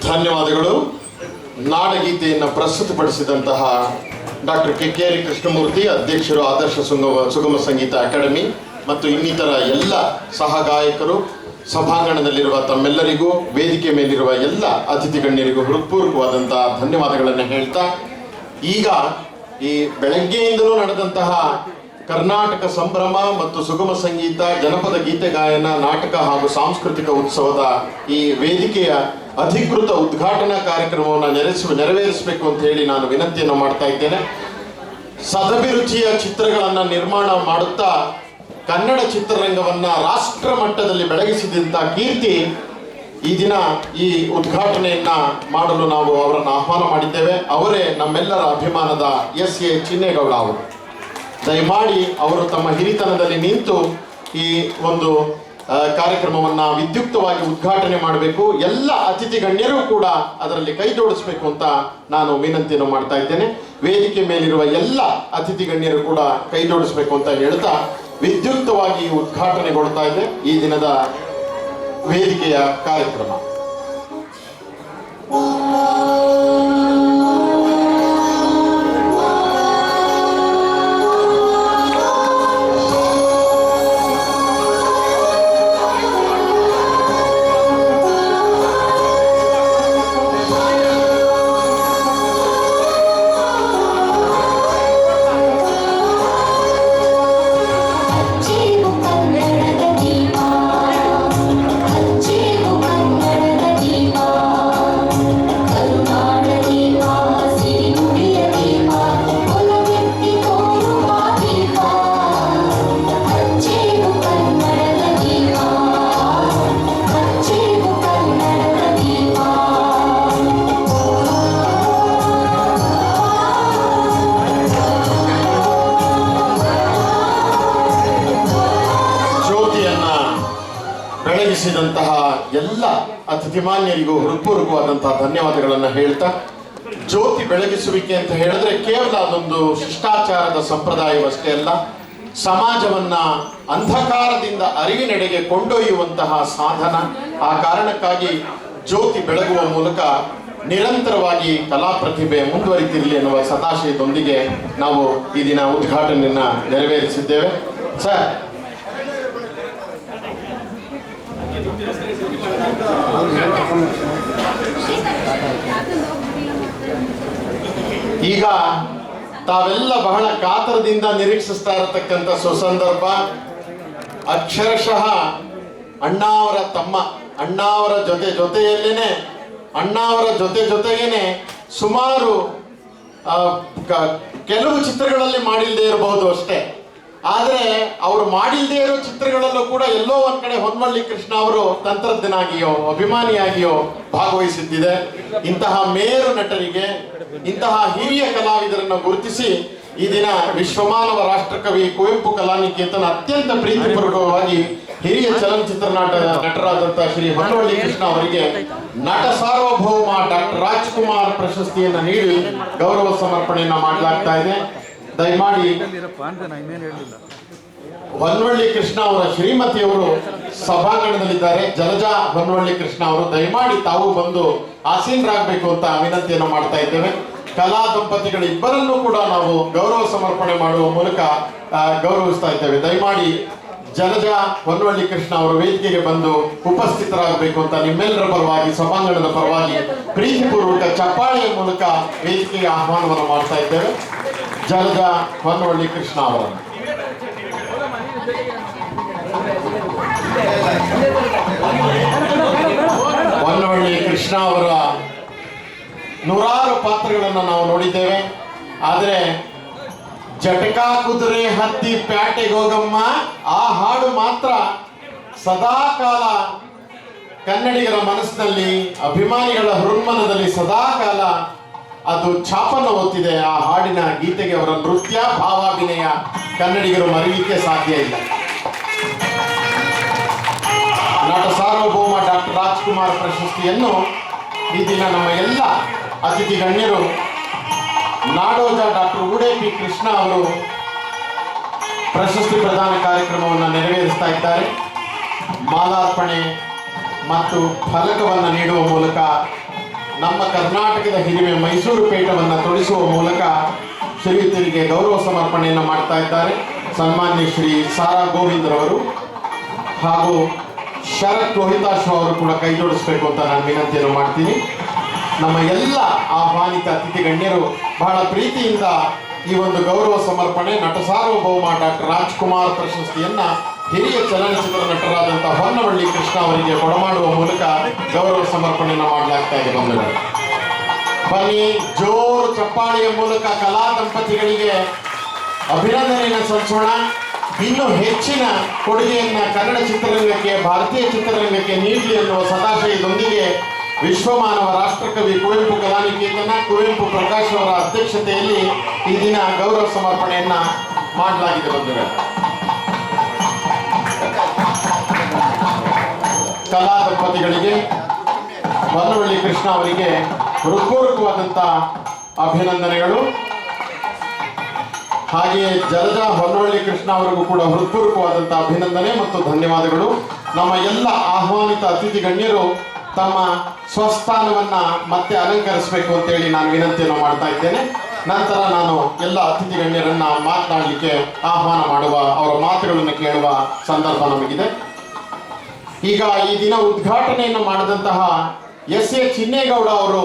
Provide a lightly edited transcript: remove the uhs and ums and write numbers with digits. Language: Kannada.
ಧನ್ಯವಾದಗಳು. ನಾಡಗೀತೆಯನ್ನು ಪ್ರಸ್ತುತಪಡಿಸಿದಂತಹ ಡಾಕ್ಟರ್ ಕೆ.ಕೆ.ಆರ್. ಕೃಷ್ಣಮೂರ್ತಿ, ಅಧ್ಯಕ್ಷರು ಆದರ್ಶ ಸುಗಮ ಸಂಗೀತ ಅಕಾಡೆಮಿ, ಮತ್ತು ಇನ್ನಿತರ ಎಲ್ಲ ಸಹಗಾಯಕರು, ಸಭಾಂಗಣದಲ್ಲಿರುವ ತಮ್ಮೆಲ್ಲರಿಗೂ, ವೇದಿಕೆ ಮೇಲಿರುವ ಎಲ್ಲ ಅತಿಥಿ ಗಣ್ಯರಿಗೂ ಹೃತ್ಪೂರ್ವಕವಾದಂತಹ ಧನ್ಯವಾದಗಳನ್ನು ಹೇಳ್ತಾ, ಈಗ ಈ ಬೆಳಗ್ಗೆಯಿಂದಲೂ ನಡೆದಂತಹ ಕರ್ನಾಟಕ ಸಂಭ್ರಮ ಮತ್ತು ಸುಗಮ ಸಂಗೀತ, ಜನಪದ ಗೀತೆ ಗಾಯನ, ನಾಟಕ ಹಾಗೂ ಸಾಂಸ್ಕೃತಿಕ ಉತ್ಸವದ ಈ ವೇದಿಕೆಯ ಅಧಿಕೃತ ಉದ್ಘಾಟನಾ ಕಾರ್ಯಕ್ರಮವನ್ನು ನೆರವೇರಿಸಬೇಕು ಅಂತ ಹೇಳಿ ನಾನು ವಿನಂತಿಯನ್ನು ಮಾಡ್ತಾ ಇದ್ದೇನೆ. ಸದಭಿರುಚಿಯ ಚಿತ್ರಗಳನ್ನು ನಿರ್ಮಾಣ ಮಾಡುತ್ತಾ ಕನ್ನಡ ಚಿತ್ರರಂಗವನ್ನ ರಾಷ್ಟ್ರ ಮಟ್ಟದಲ್ಲಿ ಬೆಳಗಿಸಿದಂಥ ಕೀರ್ತಿ ಈ ದಿನ ಈ ಉದ್ಘಾಟನೆಯನ್ನ ಮಾಡಲು ನಾವು ಅವರನ್ನು ಆಹ್ವಾನ ಮಾಡಿದ್ದೇವೆ. ಅವರೇ ನಮ್ಮೆಲ್ಲರ ಅಭಿಮಾನದ ಎಸ್.ಎ. ಚಿನ್ನೇಗೌಡ ಅವರು. ದಯಮಾಡಿ ಅವರು ತಮ್ಮ ಹಿರಿತನದಲ್ಲಿ ನಿಂತು ಈ ಒಂದು ಕಾರ್ಯಕ್ರಮವನ್ನು ವಿದ್ಯುಕ್ತವಾಗಿ ಉದ್ಘಾಟನೆ ಮಾಡಬೇಕು. ಎಲ್ಲ ಅತಿಥಿ ಗಣ್ಯರು ಕೂಡ ಅದರಲ್ಲಿ ಕೈ ಜೋಡಿಸಬೇಕು ಅಂತ ನಾನು ವಿನಂತಿಯನ್ನು ಮಾಡ್ತಾ ಇದ್ದೇನೆ. ವೇದಿಕೆ ಮೇಲಿರುವ ಎಲ್ಲ ಅತಿಥಿ ಗಣ್ಯರು ಕೂಡ ಕೈ ಜೋಡಿಸಬೇಕು ಅಂತ ಹೇಳ್ತಾ ವಿದ್ಯುಕ್ತವಾಗಿ ಉದ್ಘಾಟನೆಗೊಳ್ತಾ ಇದೆ ಈ ದಿನದ ವೇದಿಕೆಯ ಕಾರ್ಯಕ್ರಮ. ಬೆಳಗಿಸಿದಂತಹ ಎಲ್ಲ ಅತಿಥಿಮಾನ್ಯರಿಗೂ ಹೃತ್ಪೂರ್ವಕವಾದಂತಹ ಧನ್ಯವಾದಗಳನ್ನು ಹೇಳ್ತಾ, ಜ್ಯೋತಿ ಬೆಳಗಿಸುವಿಕೆ ಅಂತ ಹೇಳಿದ್ರೆ ಕೇವಲ ಅದೊಂದು ಶಿಷ್ಟಾಚಾರದ ಸಂಪ್ರದಾಯವಷ್ಟೇ ಅಲ್ಲ, ಸಮಾಜವನ್ನ ಅಂಧಕಾರದಿಂದ ಅರಿವಿನೆಡೆಗೆ ಕೊಂಡೊಯ್ಯುವಂತಹ ಸಾಧನ. ಆ ಕಾರಣಕ್ಕಾಗಿ ಜ್ಯೋತಿ ಬೆಳಗುವ ಮೂಲಕ ನಿರಂತರವಾಗಿ ಕಲಾ ಪ್ರತಿಭೆ ಮುಂದುವರಿತಿರಲಿ ಎನ್ನುವ ಸದಾಶಯದೊಂದಿಗೆ ನಾವು ಈ ದಿನ ಉದ್ಘಾಟನೆಯನ್ನು ನೆರವೇರಿಸಿದ್ದೇವೆ. ಸರ್, ಈಗ ತಾವೆಲ್ಲ ಬಹಳ ಕಾತರದಿಂದ ನಿರೀಕ್ಷಿಸ್ತಾ ಇರತಕ್ಕಂಥ ಸುಸಂದರ್ಭ, ಅಕ್ಷರಶಃ ಅಣ್ಣಾವರ ತಮ್ಮ, ಅಣ್ಣಾವರ ಜೊತೆಯಲ್ಲೇನೆ, ಅಣ್ಣಾವರ ಜೊತೆಗೇನೆ ಸುಮಾರು ಕೆಲವು ಚಿತ್ರಗಳಲ್ಲಿ ಮಾಡಿಲ್ಲದೆ ಇರಬಹುದು ಅಷ್ಟೇ. ಆದರೆ ಅವರು ಮಾಡಿಲ್ಲದೆ ಇರೋ ಚಿತ್ರಗಳಲ್ಲೂ ಕೂಡ ಎಲ್ಲೋ ಒಂದ್ ಕಡೆ ಹೊನ್ನವಳ್ಳಿ ಕೃಷ್ಣ ಅವರು ತಂತ್ರಜ್ಞನಾಗಿಯೋ ಅಭಿಮಾನಿಯಾಗಿಯೋ ಭಾಗವಹಿಸಿದ್ದಿದೆ. ಇಂತಹ ಮೇರು ನಟರಿಗೆ, ಇಂತಹ ಹಿರಿಯ ಕಲಾವಿದರನ್ನು ಗುರುತಿಸಿ ಈ ದಿನ ವಿಶ್ವಮಾನವ ರಾಷ್ಟ್ರಕವಿ ಕುವೆಂಪು ಕಲಾನಿಕೇತನ ಅತ್ಯಂತ ಪ್ರೀತಿಪೂರ್ವಕವಾಗಿ ಹಿರಿಯ ಚಲನಚಿತ್ರ ನಟರಾದಂತಹ ಶ್ರೀ ಹೊನ್ನವಳ್ಳಿ ಕೃಷ್ಣ ಅವರಿಗೆ ನಟ ಸಾರ್ವಭೌಮ ಡಾಕ್ಟರ್ ರಾಜ್ಕುಮಾರ್ ಪ್ರಶಸ್ತಿಯನ್ನು ನೀಡಿ ಗೌರವ ಸಮರ್ಪಣೆಯನ್ನ ಮಾಡಲಾಗ್ತಾ ಇದೆ. ದಯಮಾಡಿ ಹೊನ್ನವಳ್ಳಿ ಕೃಷ್ಣ ಅವರ ಶ್ರೀಮತಿಯವರು ಸಭಾಂಗಣದಲ್ಲಿದ್ದಾರೆ. ಜಲಜಾ ಹೊನ್ನವಳ್ಳಿ ಕೃಷ್ಣ ಅವರು ದಯಮಾಡಿ ತಾವು ಬಂದು ಆಸೀನರಾಗಬೇಕು ಅಂತ ವಿನಂತಿಯನ್ನು ಮಾಡ್ತಾ ಇದ್ದೇವೆ. ಕಲಾ ದಂಪತಿಗಳ ಇಬ್ಬರನ್ನೂ ಕೂಡ ನಾವು ಗೌರವ ಸಮರ್ಪಣೆ ಮಾಡುವ ಮೂಲಕ ಗೌರವಿಸ್ತಾ ಇದ್ದೇವೆ. ದಯಮಾಡಿ ಜಲಜಾ ಹೊನ್ನವಳ್ಳಿ ಕೃಷ್ಣ ಅವರು ವೇದಿಕೆಗೆ ಬಂದು ಉಪಸ್ಥಿತರಾಗಬೇಕು ಅಂತ ನಿಮ್ಮೆಲ್ಲರ ಪರವಾಗಿ, ಸಭಾಂಗಣದ ಪರವಾಗಿ ಪ್ರೀತಿಪೂರ್ವಕ ಚಪ್ಪಾಳೆಯ ಮೂಲಕ ವೇದಿಕೆಗೆ ಆಹ್ವಾನವನ್ನು ಮಾಡ್ತಾ ಇದ್ದೇವೆ. ಜಲಜಾ ಹೊನ್ನವಳ್ಳಿ ಕೃಷ್ಣ ಅವರನ್ನು ಹೊನ್ನವಳ್ಳಿ ಕೃಷ್ಣ ಅವರ ನೂರಾರು ಪಾತ್ರಗಳನ್ನು ನಾವು ನೋಡಿದ್ದೇವೆ. ಆದರೆ ಜಟಕಾ ಕುದುರೆ ಹತ್ತಿ ಪ್ಯಾಟೆಗೋಗಮ್ಮ ಆ ಹಾಡು ಮಾತ್ರ ಸದಾ ಕಾಲ ಕನ್ನಡಿಗರ ಮನಸ್ಸಿನಲ್ಲಿ, ಅಭಿಮಾನಿಗಳ ಹೃನ್ಮನದಲ್ಲಿ ಸದಾ ಕಾಲ ಅದು ಛಾಪನ್ನು ಹೊತ್ತಿದೆ. ಆ ಹಾಡಿನ ಗೀತೆಗೆ ಅವರ ನೃತ್ಯ, ಭಾವಾಭಿನಯ ಕನ್ನಡಿಗರು ಮರೆಯಲಿಕ್ಕೆ ಸಾಧ್ಯ ಇಲ್ಲ. ನಟ ಸಾರ್ವಭೌಮ ಡಾಕ್ಟರ್ ರಾಜ್ಕುಮಾರ್ ಪ್ರಶಸ್ತಿಯನ್ನು ಈ ದಿನ ನಮ್ಮ ಎಲ್ಲ ಅತಿಥಿ ಗಣ್ಯರು, ನಾಡೋಜ ಡಾಕ್ಟರ್ ಉಡೇಪಿ ಕೃಷ್ಣ ಅವರು ಪ್ರಶಸ್ತಿ ಪ್ರದಾನ ಕಾರ್ಯಕ್ರಮವನ್ನು ನೆರವೇರಿಸ್ತಾ ಇದ್ದಾರೆ. ಮಾಲಾರ್ಪಣೆ ಮತ್ತು ಫಲಕವನ್ನು ನೀಡುವ ಮೂಲಕ ನಮ್ಮ ಕರ್ನಾಟಕದ ಹಿರಿಮೆ ಮೈಸೂರು ಪೇಟವನ್ನು ತೊಡಿಸುವ ಮೂಲಕ ಶ್ರೀಯುತರಿಗೆ ಗೌರವ ಸಮರ್ಪಣೆಯನ್ನು ಮಾಡ್ತಾ ಇದ್ದಾರೆ. ಸನ್ಮಾನ್ಯ ಶ್ರೀ ಸಾರಾ ಗೋವಿಂದ್ರವರು ಹಾಗೂ ಶರತ್ ಲೋಹಿತಾಶ್ವ ಅವರು ಕೂಡ ಕೈ ಜೋಡಿಸಬೇಕು ಅಂತ ನಾನು ವಿನಂತಿಯನ್ನು ಮಾಡ್ತೀನಿ. ನಮ್ಮ ಎಲ್ಲ ಆಹ್ವಾನಿತ ಅತಿಥಿ ಗಣ್ಯರು ಬಹಳ ಪ್ರೀತಿಯಿಂದ ಈ ಒಂದು ಗೌರವ ಸಮರ್ಪಣೆ ನಟ ಸಾರ್ವಭೌಮ ಡಾಕ್ಟರ್ ರಾಜ್ಕುಮಾರ್ ಪ್ರಶಸ್ತಿಯನ್ನ ಹಿರಿಯ ಚಲನಚಿತ್ರ ನಟರಾದಂತಹ ಹೊನ್ನವಳ್ಳಿ ಕೃಷ್ಣ ಅವರಿಗೆ ಕೊಡಮಾಡುವ ಮೂಲಕ ಗೌರವ ಸಮರ್ಪಣೆಯನ್ನು ಮಾಡಲಾಗ್ತಾ ಇದೆ. ಬಂಧುಗಳು, ಬನ್ನಿ ಜೋರು ಚಪ್ಪಾಳೆಯ ಮೂಲಕ ಕಲಾ ದಂಪತಿಗಳಿಗೆ ಅಭಿನಂದನೆಯನ್ನು ಸಲ್ಲಿಸೋಣ. ಇನ್ನೂ ಹೆಚ್ಚಿನ ಕೊಡುಗೆಯನ್ನ ಕನ್ನಡ ಚಿತ್ರರಂಗಕ್ಕೆ, ಭಾರತೀಯ ಚಿತ್ರರಂಗಕ್ಕೆ ನೀಡಲಿ ಎನ್ನುವ ಸದಾಶಯದೊಂದಿಗೆ ವಿಶ್ವಮಾನವ ರಾಷ್ಟ್ರಕವಿ ಕುವೆಂಪು ಕಲಾನಿಕೇತನ ಕುವೆಂಪು ಪ್ರಕಾಶ್ ಅವರ ಅಧ್ಯಕ್ಷತೆಯಲ್ಲಿ ಈ ದಿನ ಗೌರವ ಸಮರ್ಪಣೆಯನ್ನ ಮಾಡಲಾಗಿದೆ. ಬಂಧುಗಳು, ಕಲಾ ದಂಪತಿಗಳಿಗೆ, ಹೊನ್ನವಳ್ಳಿ ಕೃಷ್ಣ ಅವರಿಗೆ ಹೃತ್ಪೂರ್ವಕವಾದಂಥ ಅಭಿನಂದನೆಗಳು. ಹಾಗೆಯೇ ಜಲಜಾ ಹೊನ್ನವಳ್ಳಿ ಕೃಷ್ಣ ಅವರಿಗೂ ಕೂಡ ಹೃತ್ಪೂರ್ವಕವಾದಂಥ ಅಭಿನಂದನೆ ಮತ್ತು ಧನ್ಯವಾದಗಳು. ನಮ್ಮ ಎಲ್ಲ ಆಹ್ವಾನಿತ ಅತಿಥಿ ಗಣ್ಯರು ತಮ್ಮ ಸ್ವಸ್ಥಾನವನ್ನ ಮತ್ತೆ ಅಲಂಕರಿಸಬೇಕು ಅಂತೇಳಿ ನಾನು ವಿನಂತಿಯನ್ನು ಮಾಡ್ತಾ ಇದ್ದೇನೆ. ನಂತರ ನಾನು ಎಲ್ಲ ಅತಿಥಿ ಗಣ್ಯರನ್ನ ಮಾತನಾಡಲಿಕ್ಕೆ ಆಹ್ವಾನ ಮಾಡುವ, ಅವರ ಮಾತುಗಳನ್ನು ಕೇಳುವ ಸಂದರ್ಭ ನಮಗಿದೆ. ಈಗ ಈ ದಿನ ಉದ್ಘಾಟನೆಯನ್ನು ಮಾಡಿದಂತಹ ಎಸ್ ಎ ಚಿನ್ನೇಗೌಡ ಅವರು